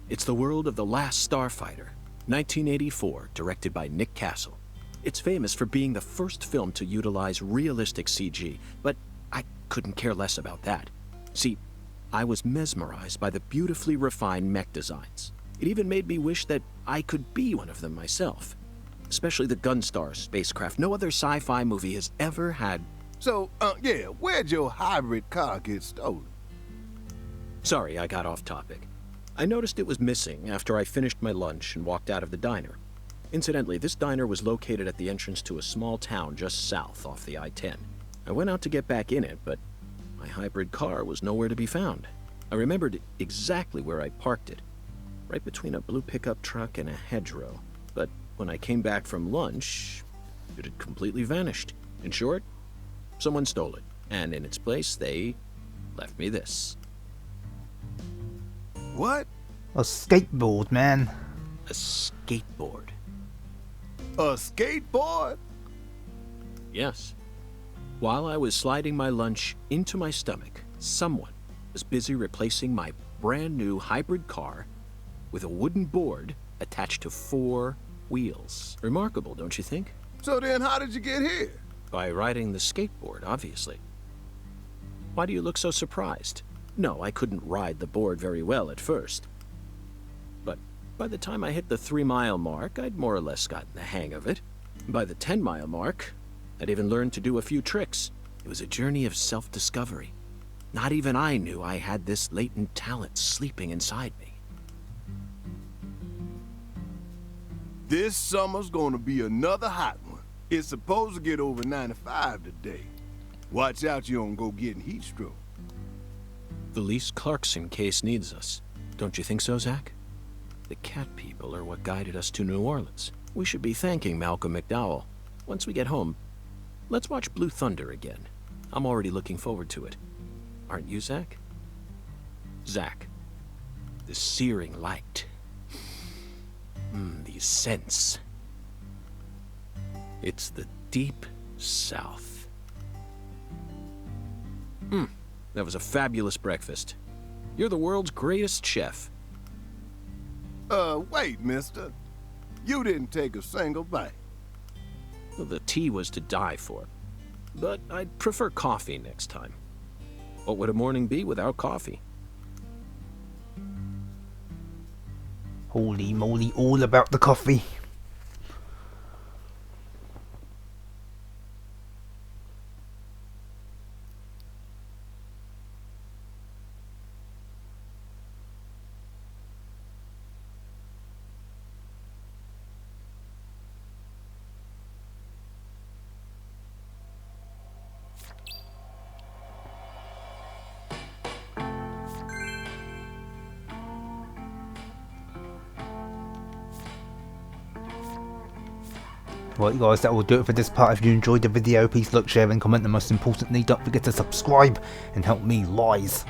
It's the world of The Last Starfighter, 1984, directed by Nick Castle. It's famous for being the first film to utilize realistic CG, but I couldn't care less about that. See, I was mesmerized by the beautifully refined mech designs. It even made me wish that I could be one of them myself. Especially the Gunstar spacecraft. No other sci-fi movie has ever had. So, yeah, where'd your hybrid car get stolen? Sorry, I got off topic. I noticed it was missing after I finished my lunch and walked out of the diner. Incidentally, this diner was located at the entrance to a small town just south off the I-10. I went out to get back in it, but my hybrid car was nowhere to be found. I remembered exactly where I parked it, right between a blue pickup truck and a hedgerow. But when I came back from lunch, it had completely vanished. In short, someone stole it, and in its place, they left me this. What? A skateboard, man. A skateboard. A skateboard? Yes. While I was sliding my lunch into my stomach, someone was busy replacing my brand new hybrid car with a wooden board attached to 4 wheels. Remarkable, don't you think? So then how did you get here? By riding the skateboard, obviously. Why do you look so surprised? No, I couldn't ride the board very well at first. But by the time I hit the 3-mile mark, I'd more or less gotten the hang of it. By the 10-mile mark, I'd even learned to do a few tricks. It was a journey of self-discovery. Not even I knew I had this latent talent sleeping inside me. This summer's gonna be another hot one. It's supposed to get over 95 today. Watch out you don't go getting heat stroke. The Lise Clarkson case needs us. Don't you think so, Zach? The cat people are what guided us to New Orleans. We should be thanking Malcolm McDowell. Once we get home, let's watch Blue Thunder again. I'm already looking forward to it. Aren't you, Zach? Zach, the searing light. These scents. It's the deep south. That was a fabulous breakfast. You're the world's greatest chef. Wait, mister. You didn't take a single bite. Well, the tea was to die for. But I'd prefer coffee next time. What would a morning be without coffee? Holy moly, all about the coffee. Right guys, that will do it for this part. If you enjoyed the video, please like, share and comment, and most importantly, don't forget to subscribe and help me rise.